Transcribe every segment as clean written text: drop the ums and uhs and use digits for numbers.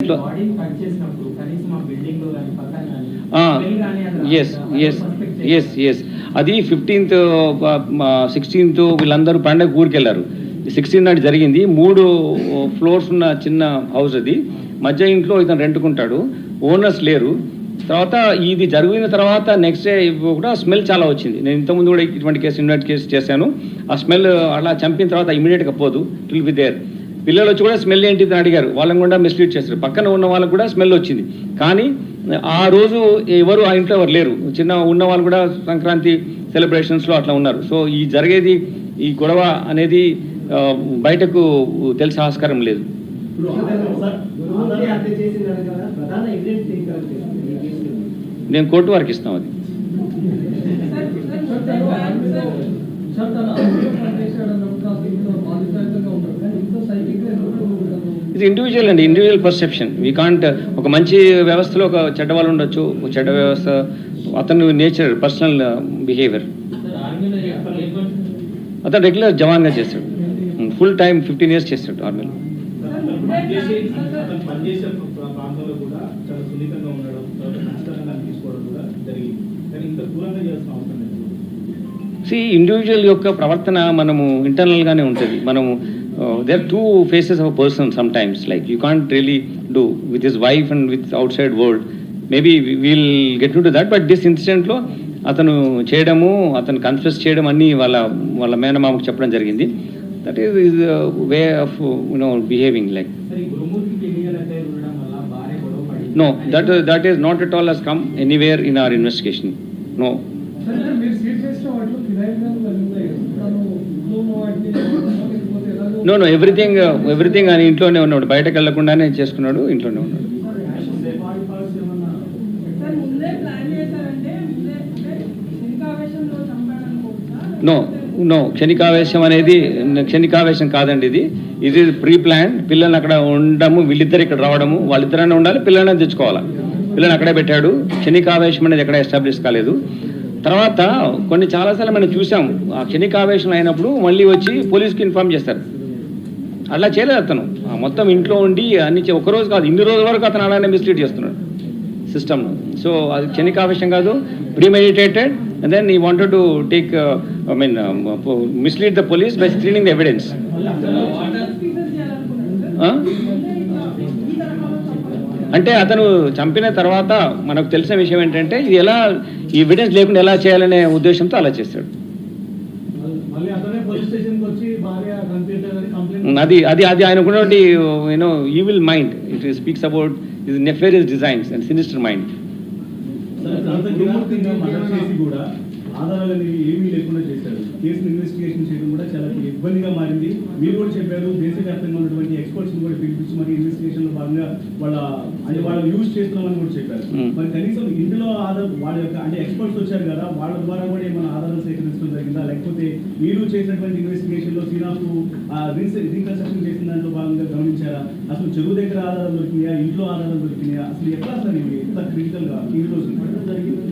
Yes అది 15th 16th వీళ్ళందరూ పండగ ఊరికెళ్ళారు. 16 నాడు జరిగింది. 3 ఫ్లోర్స్ ఉన్న చిన్న హౌస్ అది. మధ్య ఇంట్లో ఇతను రెంట్కుంటాడు, ఓనర్స్ లేరు. తర్వాత ఇది జరిగిన తర్వాత నెక్స్ట్ డే కూడా స్మెల్ చాలా వచ్చింది. నేను ఇంతకుముందు కూడా ఇటువంటి కేసు చేశాను. ఆ స్మెల్ అలా చంపిన తర్వాత ఇమీడియట్గా పోదు, ఇట్ విల్ బి దేర్. పిల్లలు వచ్చి కూడా స్మెల్ ఏంటిది అని అడిగారు, వాళ్ళని కూడా మిస్లీడ్ చేస్తారు. పక్కన ఉన్న వాళ్ళకు కూడా స్మెల్ వచ్చింది, కానీ ఆ రోజు ఎవరు ఆ ఇంట్లో ఎవరు లేరు. చిన్న ఉన్న వాళ్ళు కూడా సంక్రాంతి సెలబ్రేషన్స్లో అట్లా ఉన్నారు. సో ఈ జరిగేది ఈ గొడవ అనేది బయటకు తెలిసే ఆస్కారం లేదు. నేను కోర్టు వారికి ఇస్తాం అది. ఇది ఇండివిజువల్ అండి, ఇండివిజువల్ పర్సెప్షన్. వీ కాంట్ ఒక మంచి వ్యవస్థలో ఒక చెడ్డ వాళ్ళు ఉండొచ్చు, ఒక చెడ్డ వ్యవస్థ అతను నేచర్ పర్సనల్ బిహేవియర్. అతను రెగ్యులర్ జవాన్గా చేస్తాడు, ఫుల్ టైం 15 years చేస్తాడు ఆర్మీలో. సి ఇండివిజువల్ యొక్క ప్రవర్తన మనము ఇంటర్నల్గానే ఉంటుంది. మనము there are two faces of a person sometimes, like you can't really do with his wife and with outside world. Maybe we'll get into that, but this incident లో అతను చేయడము, అతను కన్ఫెస్ చేయడం అన్నీ వాళ్ళ మేనమామకు చెప్పడం జరిగింది. That is way of behaving like. No, that is not at all has come anywhere in our investigation. No. No, everything అని ఇంట్లోనే ఉన్నాడు, బయటకు వెళ్ళకుండానే చేసుకున్నాడు, ఇంట్లోనే ఉన్నాడు. నో క్షణికావేశం కాదండి. ఇది ప్రీ ప్లాన్. పిల్లల్ని అక్కడ ఉండము, వీళ్ళిద్దరు ఇక్కడ రావడము, వాళ్ళిద్దరైనా ఉండాలి, పిల్లల్ని తెచ్చుకోవాలి. పిల్లల్ని అక్కడే పెట్టాడు. క్షణికావేశం అనేది ఎక్కడ ఎస్టాబ్లిష్ కాలేదు. తర్వాత చాలాసార్లు మనం చూసాం, ఆ క్షణికావేశం అయినప్పుడు మళ్ళీ వచ్చి పోలీస్కి ఇన్ఫార్మ్ చేస్తారు. అట్లా చేయలేదు అతను. మొత్తం ఇంట్లో ఉండి అన్ని ఒకరోజు కాదు, ఇన్ని రోజుల వరకు అతను అలానే మిస్లీడ్ చేస్తున్నాడు సిస్టమ్ను. సో అది క్షణికావేశం కాదు, premeditated. And then he wanted to take, mislead the police by screening the evidence. అంటే అతను చంపిన తర్వాత మనకు తెలిసిన విషయం ఏంటంటే, ఇది ఎలా ఈ ఎవిడెన్స్ లేకుండా ఎలా చేయాలనే ఉద్దేశంతో అలా చేస్తాడు. అది ఆయనకున్నటువంటి evil mind. It speaks about his nefarious designs and sinister mind. ఆధారాలని ఏమీ లేకుండా చేశారు. కేసును ఇన్వెస్టిగేషన్ చేయడం కూడా చాలా ఇబ్బందిగా మారింది. మీరు కూడా చెప్పారు, దేశవ్యాప్తంగా ఉన్నటువంటి ఎక్స్పర్ట్స్ కూడా పిలిపించి మరి ఇన్వెస్టిగేషన్ లో భాగంగా వాళ్ళు యూజ్ చేస్తున్నామని కూడా చెప్పారు. మరి కనీసం ఇందులో వాళ్ళ యొక్క ఎక్స్పర్ట్స్ వచ్చారు కదా, వాళ్ళ ద్వారా కూడా ఏమైనా ఆధారాలు సేకరించడం జరిగిందా, లేకపోతే మీరు చేసినటువంటి ఇన్వెస్టిగేషన్ లో సీనాకు రీకన్స్ట్రక్షన్ చేసిన దాంట్లో భాగంగా గమనించారా? అసలు చెరువు దగ్గర ఆధారాలు దొరికినాయా, ఇంట్లో ఆధారాలు దొరికినాయా? అసలు ఎట్లా సార్ ఇవి ఎంత క్రిటికల్ గా ఈ రోజు జరిగింది?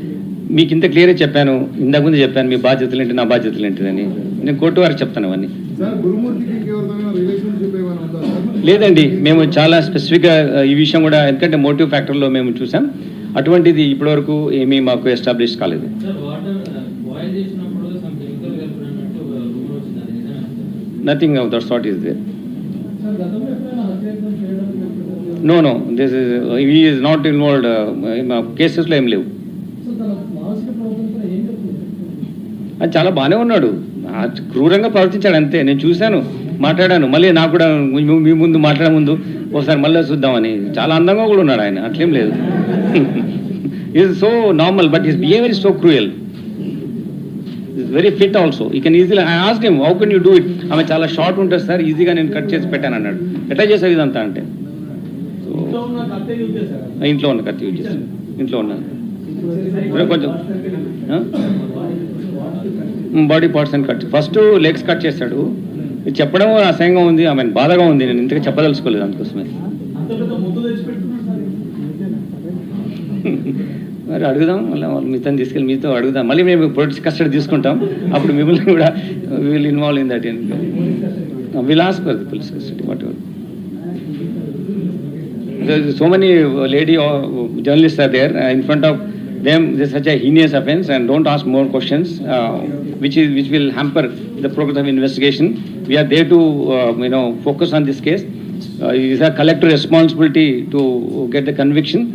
మీకు ఇంత క్లియర్గా చెప్పాను, ఇంతకు ముందు చెప్పాను, మీ బాధ్యతలు ఏంటి, నా బాధ్యతలు ఏంటిదని. నేను కోర్టు వారికి చెప్తాను అవన్నీ. లేదండి, మేము చాలా స్పెసిఫిక్గా ఈ విషయం కూడా, ఎందుకంటే మోటివ్ ఫ్యాక్టర్లో మేము చూసాం, అటువంటిది ఇప్పటివరకు ఏమీ మాకు ఎస్టాబ్లిష్ కాలేదు. Nothing of that sort is there. No this is not involved. కేసెస్లో ఏం లేవు. అది చాలా బాగానే ఉన్నాడు, క్రూరంగా ప్రవర్తించాడు అంతే. నేను చూశాను, మాట్లాడాను, మళ్ళీ నాకు కూడా మీ ముందు మాట్లాడే ముందు ఒకసారి మళ్ళీ చూద్దామని. చాలా అందంగా కూడా ఉన్నాడు ఆయన, అట్లేం లేదు. Is so normal, but his behaviour is so cruel. Is very fit also. You can easily I asked him, how can you do it? ఆమె చాలా షార్ట్ ఉంటుంది సార్, ఈజీగా నేను కట్ చేసి పెట్టాను అన్నాడు. ఎట్లా చేసావు ఇదంతా అంటే, ఇంట్లో ఉన్న కత్తి యూజ్ చేశాను, ఇంట్లో ఉన్నాను. కొంచెం బాడీ పార్ట్స్ అని కట్, ఫస్ట్ లెగ్స్ కట్ చేశాడు. చెప్పడం అసహ్యంగా ఉంది, ఆమె బాధగా ఉంది. నేను ఇంతగా చెప్పదలుచుకోలేదు అందుకోసమే. మరి అడుగుదాం, మళ్ళీ వాళ్ళు మీతో తీసుకెళ్ళి మీతో అడుగుదాం. మళ్ళీ మేము పొలిటిక్స్ కస్టడీ తీసుకుంటాం, అప్పుడు మిమ్మల్ని కూడా will involve in that. Will ask for the police custody what ever. So many lady journalists are there. In front of them, there's such a heinous offense, and don't ask more questions, which will hamper the progress of investigation. We are there to focus on this case. It is a collective responsibility to get the conviction.